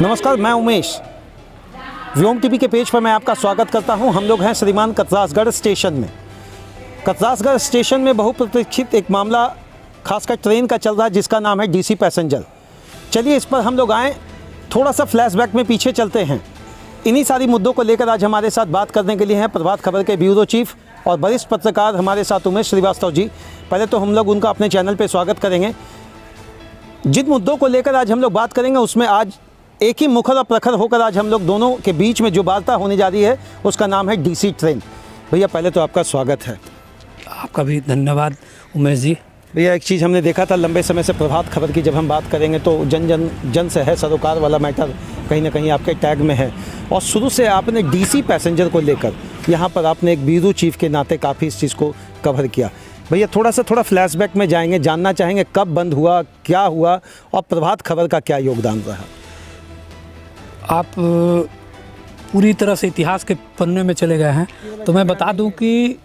नमस्कार, मैं उमेश। व्योम टीवी के पेज पर मैं आपका स्वागत करता हूं। हम लोग हैं श्रीमान कतरासगढ़ स्टेशन में। कतरासगढ़ स्टेशन में बहुप्रतीक्षित एक मामला खासकर ट्रेन का चल रहा है जिसका नाम है डीसी पैसेंजर। चलिए इस पर हम लोग आएँ, थोड़ा सा फ्लैशबैक में पीछे चलते हैं। इन्हीं सारी मुद्दों को लेकर आज हमारे साथ बात करने के लिए हैं प्रभात खबर के ब्यूरो चीफ और वरिष्ठ पत्रकार हमारे साथ उमेश श्रीवास्तव जी। पहले तो हम लोग उनका अपने चैनल पर स्वागत करेंगे। जिन मुद्दों को लेकर आज हम लोग बात करेंगे उसमें आज एक ही मुखर और प्रखर होकर आज हम लोग दोनों के बीच में जो वार्ता होने जा रही है उसका नाम है डीसी ट्रेन। भैया पहले तो आपका स्वागत है। आपका भी धन्यवाद उमेश जी। भैया एक चीज़ हमने देखा था लंबे समय से प्रभात खबर की जब हम बात करेंगे तो जन से है सरोकार वाला मैटर कहीं ना कहीं आपके टैग में है और शुरू से आपने डीसी पैसेंजर को लेकर यहाँ पर आपने एक ब्यूरो चीफ के नाते काफ़ी इस चीज़ को कवर किया। भैया थोड़ा फ्लैशबैक में जाएंगे, जानना चाहेंगे कब बंद हुआ, क्या हुआ और प्रभात खबर का क्या योगदान रहा। आप पूरी तरह से इतिहास के पन्ने में चले गए हैं तो मैं बता दूं कि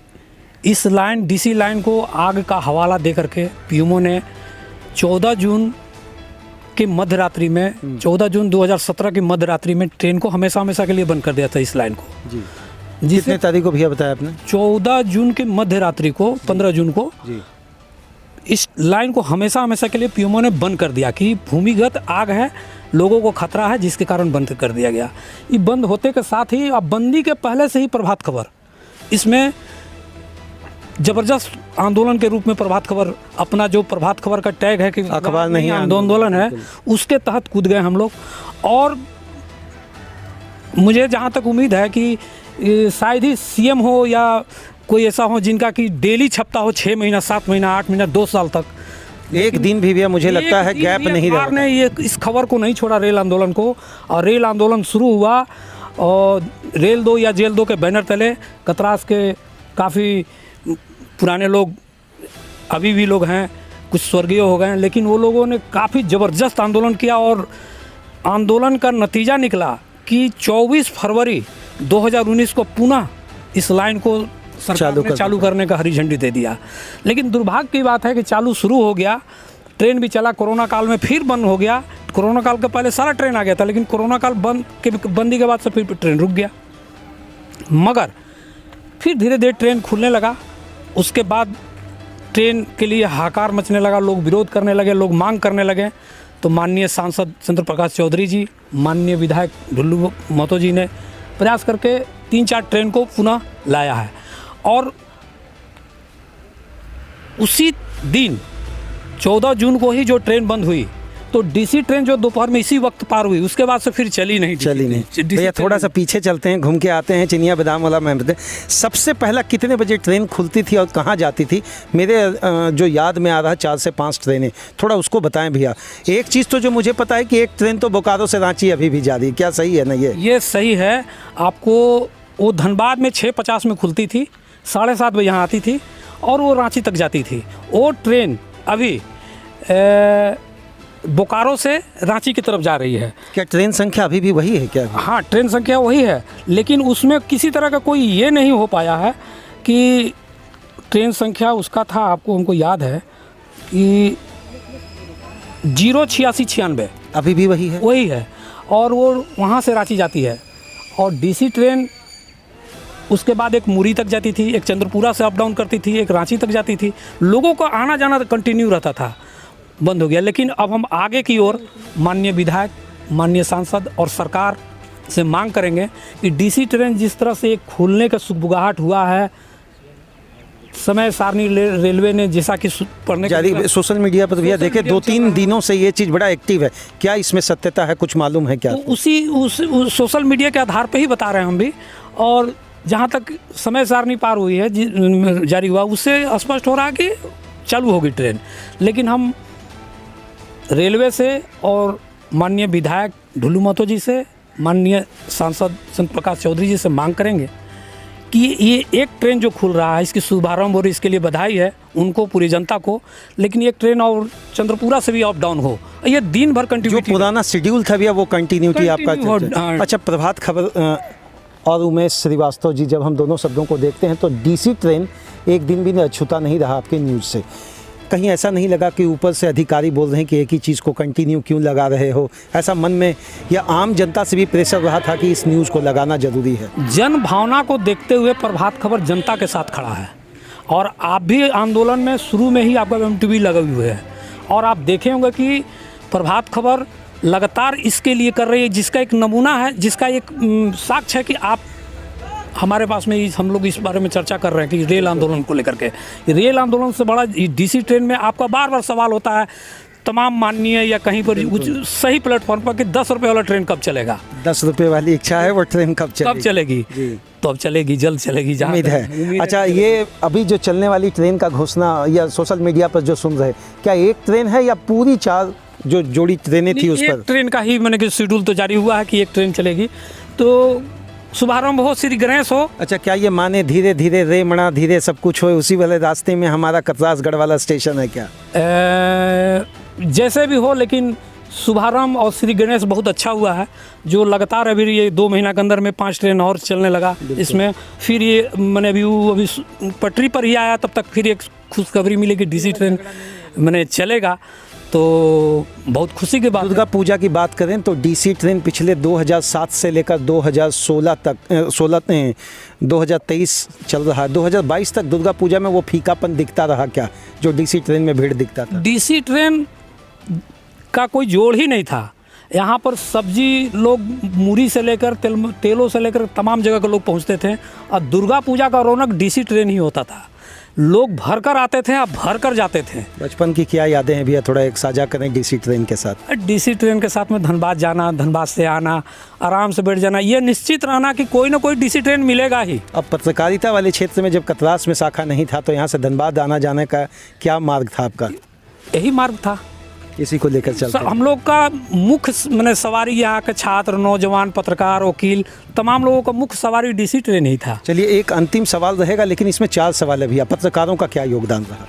इस लाइन डीसी लाइन को आग का हवाला दे करके पीएमओ ने 14 जून की मध्यरात्रि में 14 जून 2017 की मध्यरात्रि में ट्रेन को हमेशा के लिए बंद कर दिया था इस लाइन को। जी कितने तारीख को भैया बताया आपने? 14 जून की मध्यरात्रि को 15 जून को जी इस लाइन को हमेशा के लिए पीएमओ ने बंद कर दिया कि भूमिगत आग है, लोगों को खतरा है, जिसके कारण बंद कर दिया गया। ये बंद होते के साथ ही अब बंदी के पहले से ही प्रभात खबर इसमें जबरदस्त आंदोलन के रूप में प्रभात खबर अपना जो प्रभात खबर का टैग है कि अखबार नहीं आंदोलन है उसके तहत कूद गए हम लोग। और मुझे जहाँ तक उम्मीद है कि शायद ही सीएम हो या कोई ऐसा हो जिनका कि डेली छपता हो 6 महीना 7 महीना 8 महीना 2 साल तक, एक दिन भी भैया मुझे लगता है गैप नहीं रहा ने ये इस खबर को नहीं छोड़ा रेल आंदोलन को। और रेल आंदोलन शुरू हुआ और रेल दो या जेल दो के बैनर तले कतरास के काफ़ी पुराने लोग अभी भी लोग हैं, कुछ स्वर्गीय हो गए हैं, लेकिन वो लोगों ने काफ़ी ज़बरदस्त आंदोलन किया और आंदोलन का नतीजा निकला कि 24 फरवरी 2019 को पुनः इस लाइन को सरकार ने चालू करने का हरी झंडी दे दिया। लेकिन दुर्भाग्य की बात है कि चालू शुरू हो गया, ट्रेन भी चला, कोरोना काल में फिर बंद हो गया। कोरोना काल के पहले सारा ट्रेन आ गया था, लेकिन कोरोना काल बंदी के बाद से फिर ट्रेन रुक गया। मगर फिर धीरे धीरे ट्रेन खुलने लगा। उसके बाद ट्रेन के लिए हाहाकार मचने लगा, लोग विरोध करने लगे, लोग मांग करने लगे। तो माननीय सांसद चंद्र प्रकाश चौधरी जी, माननीय विधायक ढुल्लू महतो जी ने प्रयास करके 3-4 ट्रेन को पुनः लाया है। और उसी दिन 14 जून को ही जो ट्रेन बंद हुई तो डीसी ट्रेन जो दोपहर में इसी वक्त पार हुई उसके बाद से फिर चली नहीं। भैया थोड़ा सा पीछे चलते हैं, घूम के आते हैं चिनिया बादाम वाला में। सबसे पहला कितने बजे ट्रेन खुलती थी और कहाँ जाती थी? मेरे जो याद में आ रहा है 4 से 5 ट्रेनें, थोड़ा उसको बताएं भैया। एक चीज़ तो जो मुझे पता है कि एक ट्रेन तो बोकारो से रांची अभी भी जा रही है, क्या सही है ना? ये सही है। आपको वो धनबाद में 6:50 में खुलती थी, 7:30 बजे यहाँ आती थी और वो रांची तक जाती थी। वो ट्रेन अभी बोकारो से रांची की तरफ जा रही है। क्या ट्रेन संख्या अभी भी वही है क्या? हाँ, ट्रेन संख्या वही है, लेकिन उसमें किसी तरह का कोई ये नहीं हो पाया है कि ट्रेन संख्या उसका था, आपको हमको याद है कि 08696 अभी भी वही है और वो वहाँ से रांची जाती है। और डीसी ट्रेन उसके बाद एक मुरी तक जाती थी, एक चंद्रपुरा से अप डाउन करती थी, एक रांची तक जाती थी। लोगों का आना जाना कंटिन्यू रहता था, बंद हो गया। लेकिन अब हम आगे की ओर माननीय विधायक, माननीय सांसद और सरकार से मांग करेंगे कि डीसी ट्रेन जिस तरह से एक खुलने का सुगबुगाहट हुआ है, समय सारणी रेलवे ने जैसा कि पढ़ने जारी सोशल मीडिया पर भैया देखे 2-3 दिनों से ये चीज़ बड़ा एक्टिव है, क्या इसमें सत्यता है, कुछ मालूम है क्या? उस सोशल मीडिया के आधार पर ही बता रहे हैं हम भी। और जहाँ तक समय सारणी पार हुई है जारी हुआ उससे स्पष्ट हो रहा है कि चालू होगी ट्रेन। लेकिन हम रेलवे से और माननीय विधायक ढुल्लू महतो जी से, माननीय सांसद चंद्र प्रकाश चौधरी जी से मांग करेंगे कि ये एक ट्रेन जो खुल रहा है इसकी शुभारंभ और इसके लिए बधाई है उनको, पूरी जनता को। लेकिन एक ट्रेन और चंद्रपुरा से भी अप डाउन हो, ये दिन भर कंटिन्यूटी, जो पुराना शेड्यूल था भैया वो कंटिन्यूटी आपका। अच्छा, प्रभात खबर और उमेश श्रीवास्तव जी, जब हम दोनों शब्दों को देखते हैं तो डीसी ट्रेन एक दिन भी अछूता नहीं रहा आपके न्यूज़ से। कहीं ऐसा नहीं लगा कि ऊपर से अधिकारी बोल रहे हैं कि एक ही चीज़ को कंटिन्यू क्यों लगा रहे हो? ऐसा मन में या आम जनता से भी प्रेशर रहा था कि इस न्यूज़ को लगाना ज़रूरी है? जन भावना को देखते हुए प्रभात खबर जनता के साथ खड़ा है और आप भी आंदोलन में शुरू में ही आपका MTV लगे हुए है और आप देखे होंगे कि प्रभात खबर लगातार इसके लिए कर रही है, जिसका एक नमूना है, जिसका एक साक्ष्य है कि आप हमारे पास में हम लोग इस बारे में चर्चा कर रहे हैं कि रेल आंदोलन को लेकर के। रेल आंदोलन से बड़ा DC ट्रेन में आपका बार बार सवाल होता है तमाम माननीय या कहीं पर सही प्लेटफॉर्म पर कि 10 रुपये वाला ट्रेन कब चलेगा। 10 रुपये वाली इच्छा है, वो ट्रेन कब चलेगी? तो अब चलेगी, जल्द चलेगी, जहाँ उम्मीद है। अच्छा, ये अभी जो चलने वाली ट्रेन का घोषणा या सोशल मीडिया पर जो सुन रहे, क्या एक ट्रेन है या पूरी 4 जो जोड़ी ट्रेनें थी उस पर? एक ट्रेन का ही मैंने कि शेड्यूल तो जारी हुआ है कि एक ट्रेन चलेगी, तो शुभारंभ हो, श्री गणेश हो। अच्छा, क्या ये माने धीरे धीरे रे मणा धीरे सब कुछ हो, उसी वाले रास्ते में हमारा कतरासगढ़ वाला स्टेशन है क्या? जैसे भी हो, लेकिन शुभारंभ और श्री गणेश बहुत अच्छा हुआ है, जो लगातार अभी ये 2 महीना के अंदर में 5 ट्रेन और चलने लगा इसमें। फिर ये मैंने अभी पटरी पर ही आया, तब तक फिर एक खुशखबरी मिली कि DC ट्रेन मैंने चलेगा, तो बहुत खुशी की बात। दुर्गा पूजा की बात करें तो DC ट्रेन पिछले 2007 से लेकर 2016 तक 2023 चल रहा है। 2022 तक दुर्गा पूजा में वो फीकापन दिखता रहा क्या, जो DC ट्रेन में भीड़ दिखता था? DC ट्रेन का कोई जोड़ ही नहीं था। यहाँ पर सब्जी लोग मूरी से लेकर तेलों से लेकर तमाम जगह के लोग पहुँचते थे और दुर्गा पूजा का रौनक DC ट्रेन ही होता था। लोग भर कर आते थे और भर कर जाते थे। बचपन की क्या यादें हैं भैया, थोड़ा एक साझा करें DC ट्रेन के साथ? DC ट्रेन के साथ में धनबाद जाना, धनबाद से आना, आराम से बैठ जाना, ये निश्चित रहना कि कोई ना कोई DC ट्रेन मिलेगा ही। अब पत्रकारिता वाले क्षेत्र में जब कतरास में शाखा नहीं था तो यहाँ से धनबाद आना जाने का क्या मार्ग था आपका? यही मार्ग था, इसी को लेकर चलते हैं। हम लोग का मुख्य मैंने सवारी यहाँ के छात्र, नौजवान, पत्रकार, वकील, तमाम लोगों का मुख्य सवारी DC ट्रेन ही था। चलिए, एक अंतिम सवाल रहेगा, लेकिन इसमें 4 सवाल है भैया। पत्रकारों का क्या योगदान रहा?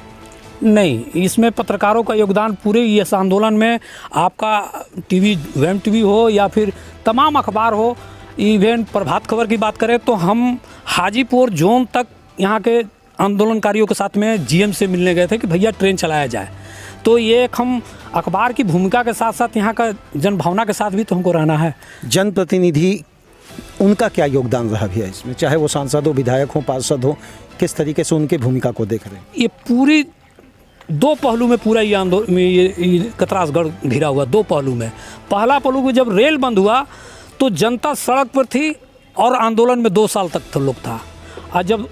नहीं, इसमें पत्रकारों का योगदान पूरे इस आंदोलन में आपका MTV हो या फिर तमाम अखबार हो, इवन प्रभात खबर की बात करें तो हम हाजीपुर जोन तक यहाँ के आंदोलनकारियों के साथ में GM से मिलने गए थे कि भैया ट्रेन चलाया जाए। तो ये एक हम अखबार की भूमिका के साथ साथ यहाँ का जनभावना के साथ भी तो हमको रहना है। जनप्रतिनिधि, उनका क्या योगदान रहा भैया इसमें, चाहे वो सांसद हो, विधायक हो, पार्षद हो, किस तरीके से उनकी भूमिका को देख रहे हैं? ये पूरी 2 पहलू में पूरा ये आंदोलन, ये कतरासगढ़ घिरा हुआ 2 पहलू में। पहला पहलू में जब रेल बंद हुआ तो जनता सड़क पर थी और आंदोलन में 2 साल तक लोग था, और जब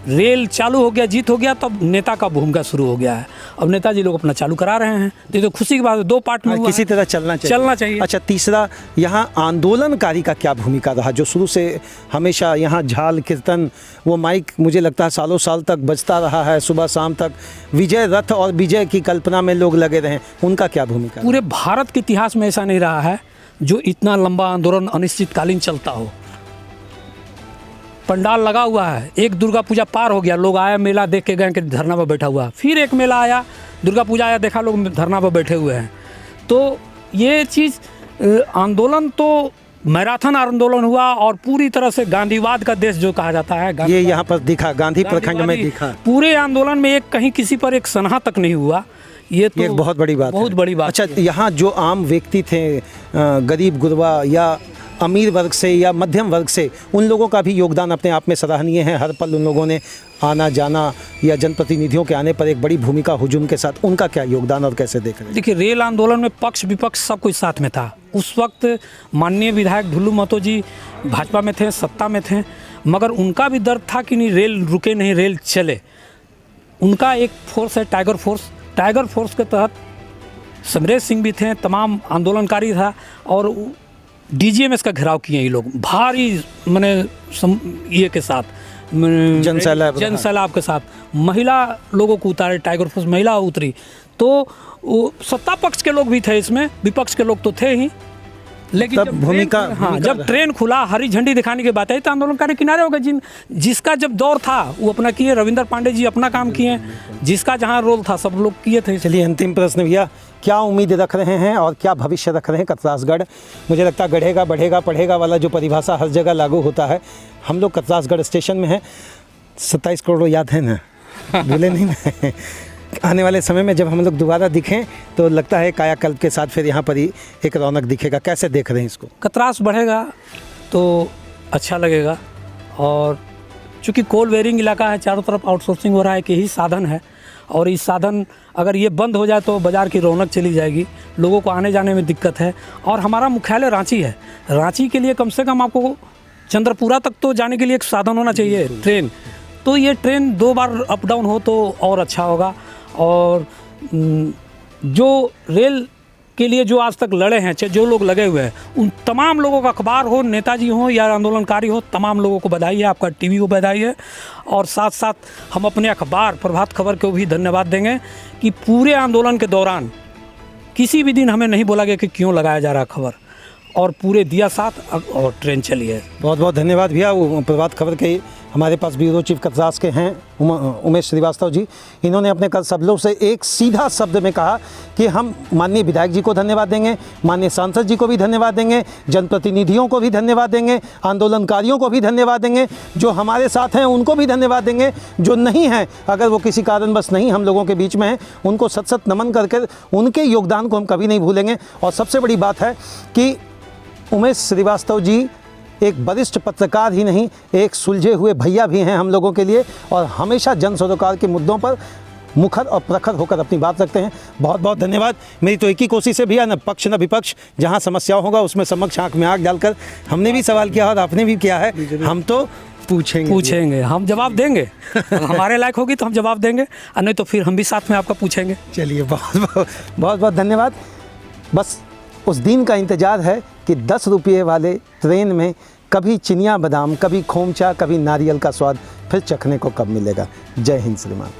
रेल चालू हो गया, जीत हो गया, तब नेता का भूमिका शुरू हो गया है। अब नेताजी लोग अपना चालू करा रहे हैं, तो खुशी की बात है। 2 पार्ट में हुआ किसी तरह चलना चाहिए। अच्छा, तीसरा, यहाँ आंदोलनकारी का क्या भूमिका रहा, जो शुरू से हमेशा यहाँ झाल कीर्तन, वो माइक मुझे लगता है सालों साल तक बजता रहा है, सुबह शाम तक विजय रथ और विजय की कल्पना में लोग लगे रहे, उनका क्या भूमिका? पूरे भारत के इतिहास में ऐसा नहीं रहा है जो इतना लंबा आंदोलन अनिश्चितकालीन चलता हो। पंडाल लगा हुआ है, एक दुर्गा पूजा पार हो गया, लोग आया, मेला देख के गए कि धरना पर बैठा हुआ, फिर एक मेला आया, दुर्गा पूजा आया, देखा लोग धरना पर बैठे हुए हैं। तो ये चीज़ आंदोलन तो मैराथन आंदोलन हुआ और पूरी तरह से गांधीवाद का देश जो कहा जाता है, ये यहाँ पर दिखा, गांधी प्रखंड में दिखा। पूरे आंदोलन में एक कहीं किसी पर एक सनहा तक नहीं हुआ। ये तो एक बहुत बड़ी बात, बहुत बड़ी बात। अच्छा, यहाँ जो आम व्यक्ति थे, गरीब गुरबा या अमीर वर्ग से या मध्यम वर्ग से, उन लोगों का भी योगदान अपने आप में सराहनीय है। हर पल उन लोगों ने आना जाना या जनप्रतिनिधियों के आने पर एक बड़ी भूमिका हुजूम के साथ, उनका क्या योगदान और कैसे देख रहे हैं? देखिए, रेल आंदोलन में पक्ष विपक्ष सब कुछ साथ में था। उस वक्त माननीय विधायक ढुल्लू महतो जी भाजपा में थे, सत्ता में थे, मगर उनका भी दर्द था कि नहीं रेल रुके, नहीं रेल चले। उनका एक फोर्स है टाइगर फोर्स, टाइगर फोर्स के तहत समरेश सिंह भी थे, तमाम आंदोलनकारी था, और DGMS का घेराव किए ये लोग भारी मने ये के साथ, जन सैलाब के साथ महिला लोगों को उतारे, टाइगर फोर्स महिला उतरी। तो सत्ता पक्ष के लोग भी थे इसमें, विपक्ष के लोग तो थे ही, लेकिन जब भूमिका, जब ट्रेन खुला, हरी झंडी दिखाने की बात आई तो आंदोलनकारी किनारे हो गए। जिसका जब दौर था वो अपना किए, रविंद्र पांडे जी अपना काम किए, जिसका जहाँ रोल था सब लोग किए थे। चलिए, अंतिम प्रश्न भैया, क्या उम्मीद रख रहे हैं और क्या भविष्य रख रहे हैं कतरासगढ़? मुझे लगता है गढ़ेगा, बढ़ेगा, पढ़ेगा वाला जो परिभाषा हर जगह लागू होता है। हम लोग कतरासगढ़ स्टेशन में हैं, 27 करोड़ याद है ना, भूले नहीं ना? आने वाले समय में जब हम लोग दोबारा दिखें तो लगता है कायाकल्प के साथ फिर यहाँ पर ही एक रौनक दिखेगा। कैसे देख रहे हैं इसको? कतरास बढ़ेगा तो अच्छा लगेगा। और चूँकि कोल बेरिंग इलाका है, चारों तरफ आउटसोर्सिंग हो रहा है कि यही साधन है, और इस साधन अगर ये बंद हो जाए तो बाज़ार की रौनक चली जाएगी, लोगों को आने जाने में दिक्कत है। और हमारा मुख्यालय रांची है, रांची के लिए कम से कम आपको चंद्रपुरा तक तो जाने के लिए एक साधन होना चाहिए, ट्रेन। तो ये ट्रेन 2 बार अप डाउन हो तो और अच्छा होगा। और जो रेल के लिए जो आज तक लड़े हैं, चाहे जो लोग लगे हुए हैं, उन तमाम लोगों का, अखबार हो, नेताजी हो या आंदोलनकारी हो, तमाम लोगों को बधाई है, आपका टीवी को बधाई है। और साथ साथ हम अपने अखबार प्रभात खबर को भी धन्यवाद देंगे कि पूरे आंदोलन के दौरान किसी भी दिन हमें नहीं बोला गया कि क्यों लगाया जा रहा खबर, और पूरे दिया साथ और ट्रेन चली है। बहुत बहुत धन्यवाद भैया। वो प्रभात खबर के हमारे पास ब्यूरो चीफ कतरास के हैं उमेश श्रीवास्तव जी। इन्होंने अपने कल शब्दों से एक सीधा शब्द में कहा कि हम माननीय विधायक जी को धन्यवाद देंगे, माननीय सांसद जी को भी धन्यवाद देंगे, जनप्रतिनिधियों को भी धन्यवाद देंगे, आंदोलनकारियों को भी धन्यवाद देंगे, जो हमारे साथ हैं उनको भी धन्यवाद देंगे, जो नहीं हैं अगर वो किसी कारणवश नहीं हम लोगों के बीच में हैं, उनको सत सत नमन करके उनके योगदान को हम कभी नहीं भूलेंगे। और सबसे बड़ी बात है कि उमेश श्रीवास्तव जी एक वरिष्ठ पत्रकार ही नहीं, एक सुलझे हुए भैया भी हैं हम लोगों के लिए, और हमेशा जन सरोकार के मुद्दों पर मुखर और प्रखर होकर अपनी बात रखते हैं। बहुत बहुत धन्यवाद। मेरी तो एक ही कोशिश है भैया, न पक्ष न विपक्ष, जहां समस्या होगा उसमें समक्ष आँख में आँख डालकर हमने भी सवाल किया और आपने भी किया है, हम तो पूछेंगे, हम जवाब देंगे। हमारे लायक होगी तो हम जवाब देंगे, और नहीं तो फिर हम भी साथ में आपका पूछेंगे। चलिए बहुत बहुत धन्यवाद। बस उस दिन का इंतज़ार है कि 10 रुपये वाले ट्रेन में कभी चिनिया बादाम, कभी खोमचा, कभी नारियल का स्वाद फिर चखने को कब मिलेगा। जय हिंद श्रीमान।